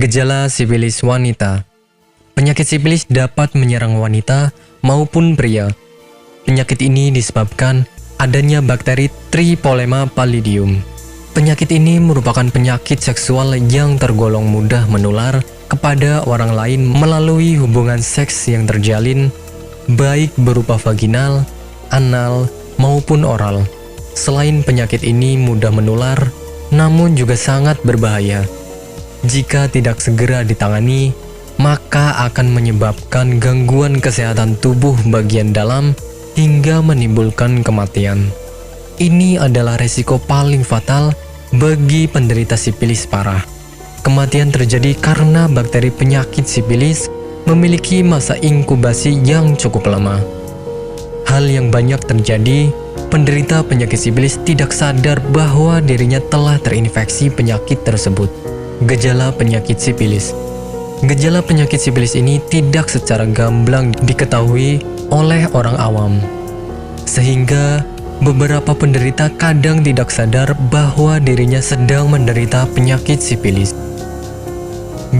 Gejala sifilis wanita. Penyakit sifilis dapat menyerang wanita maupun pria. Penyakit ini disebabkan adanya bakteri Tripolema pallidum. Penyakit ini merupakan penyakit seksual yang tergolong mudah menular kepada orang lain melalui hubungan seks yang terjalin, baik berupa vaginal, anal, maupun oral. Selain penyakit ini mudah menular, namun juga sangat berbahaya. Jika tidak segera ditangani, maka akan menyebabkan gangguan kesehatan tubuh bagian dalam hingga menimbulkan kematian. Ini adalah resiko paling fatal bagi penderita sifilis parah. Kematian terjadi karena bakteri penyakit sifilis memiliki masa inkubasi yang cukup lama. Hal yang banyak terjadi, penderita penyakit sifilis tidak sadar bahwa dirinya telah terinfeksi penyakit tersebut. Gejala penyakit sifilis. Gejala penyakit sifilis ini tidak secara gamblang diketahui oleh orang awam, sehingga beberapa penderita kadang tidak sadar bahwa dirinya sedang menderita penyakit sifilis.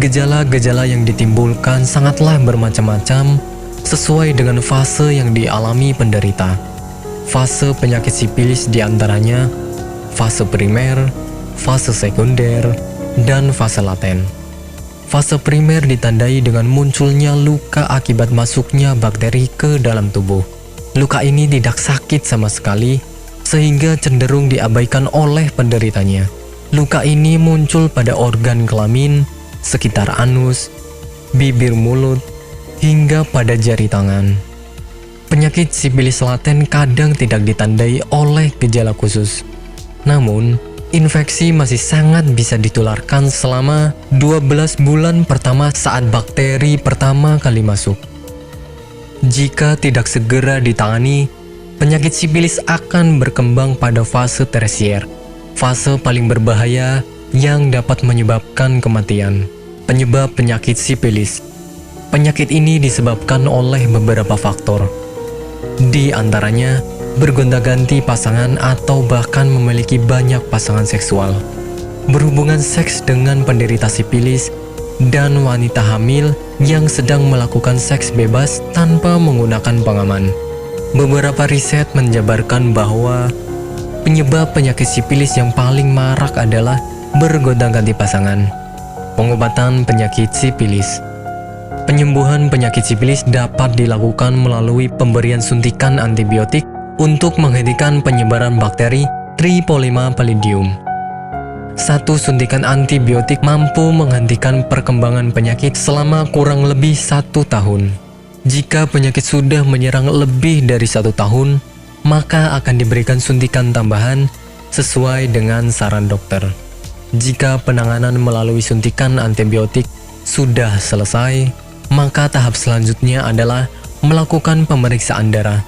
Gejala-gejala yang ditimbulkan sangatlah bermacam-macam sesuai dengan fase yang dialami penderita. Fase penyakit sifilis diantaranya fase primer, fase sekunder, dan fase laten. Fase primer ditandai dengan munculnya luka akibat masuknya bakteri ke dalam tubuh. Luka ini tidak sakit sama sekali, sehingga cenderung diabaikan oleh penderitanya. Luka ini muncul pada organ kelamin, sekitar anus, bibir mulut, hingga pada jari tangan. Penyakit sifilis laten kadang tidak ditandai oleh gejala khusus. Namun, infeksi masih sangat bisa ditularkan selama 12 bulan pertama saat bakteri pertama kali masuk. Jika tidak segera ditangani, penyakit sifilis akan berkembang pada fase tersier, fase paling berbahaya yang dapat menyebabkan kematian. Penyebab penyakit sifilis. Penyakit ini disebabkan oleh beberapa faktor. Di antaranya, bergonta-ganti pasangan atau bahkan memiliki banyak pasangan seksual, berhubungan seks dengan penderita sifilis, dan wanita hamil yang sedang melakukan seks bebas tanpa menggunakan pengaman. Beberapa riset menjabarkan bahwa penyebab penyakit sifilis yang paling marak adalah bergonta-ganti pasangan. Pengobatan penyakit sifilis. Penyembuhan penyakit sifilis dapat dilakukan melalui pemberian suntikan antibiotik untuk menghentikan penyebaran bakteri Tripolema pallidum. Satu suntikan antibiotik mampu menghentikan perkembangan penyakit selama kurang lebih 1 tahun. Jika penyakit sudah menyerang lebih dari 1 tahun, maka akan diberikan suntikan tambahan sesuai dengan saran dokter. Jika penanganan melalui suntikan antibiotik sudah selesai, maka tahap selanjutnya adalah melakukan pemeriksaan darah.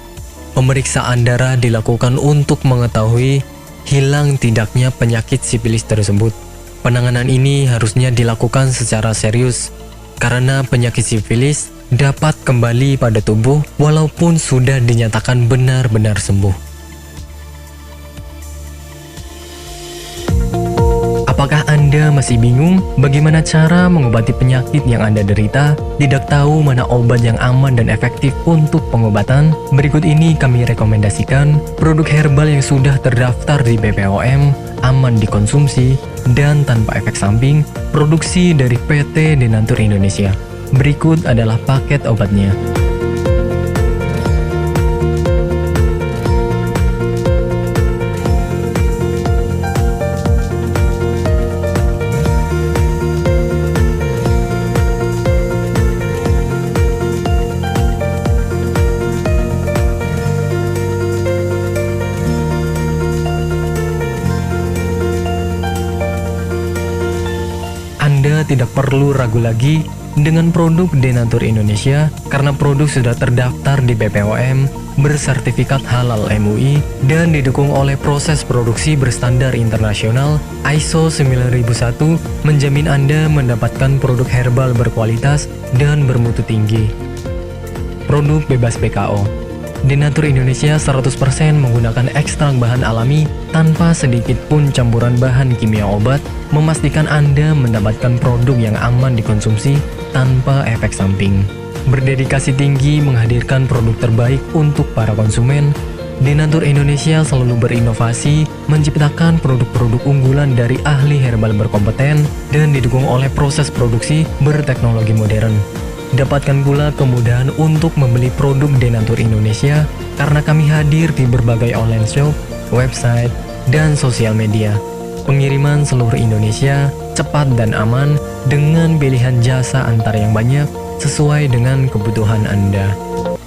Pemeriksaan darah dilakukan untuk mengetahui hilang tidaknya penyakit sifilis tersebut. Penanganan ini harusnya dilakukan secara serius, karena penyakit sifilis dapat kembali pada tubuh walaupun sudah dinyatakan benar-benar sembuh. Apakah Anda masih bingung bagaimana cara mengobati penyakit yang Anda derita? Tidak tahu mana obat yang aman dan efektif untuk pengobatan? Berikut ini kami rekomendasikan produk herbal yang sudah terdaftar di BPOM, aman dikonsumsi, dan tanpa efek samping, produksi dari PT Denatur Indonesia. Berikut adalah paket obatnya. Anda tidak perlu ragu lagi dengan produk Denatur Indonesia karena produk sudah terdaftar di BPOM, bersertifikat halal MUI, dan didukung oleh proses produksi berstandar internasional ISO 9001, menjamin Anda mendapatkan produk herbal berkualitas dan bermutu tinggi. Produk bebas PKO. Denatur Indonesia 100% menggunakan ekstrak bahan alami tanpa sedikit pun campuran bahan kimia obat, memastikan Anda mendapatkan produk yang aman dikonsumsi tanpa efek samping. Berdedikasi tinggi menghadirkan produk terbaik untuk para konsumen, Denatur Indonesia selalu berinovasi, menciptakan produk-produk unggulan dari ahli herbal berkompeten dan didukung oleh proses produksi berteknologi modern. Dapatkan pula kemudahan untuk membeli produk Denatur Indonesia karena kami hadir di berbagai online shop, website, dan sosial media. Pengiriman seluruh Indonesia cepat dan aman dengan pilihan jasa antar yang banyak sesuai dengan kebutuhan Anda.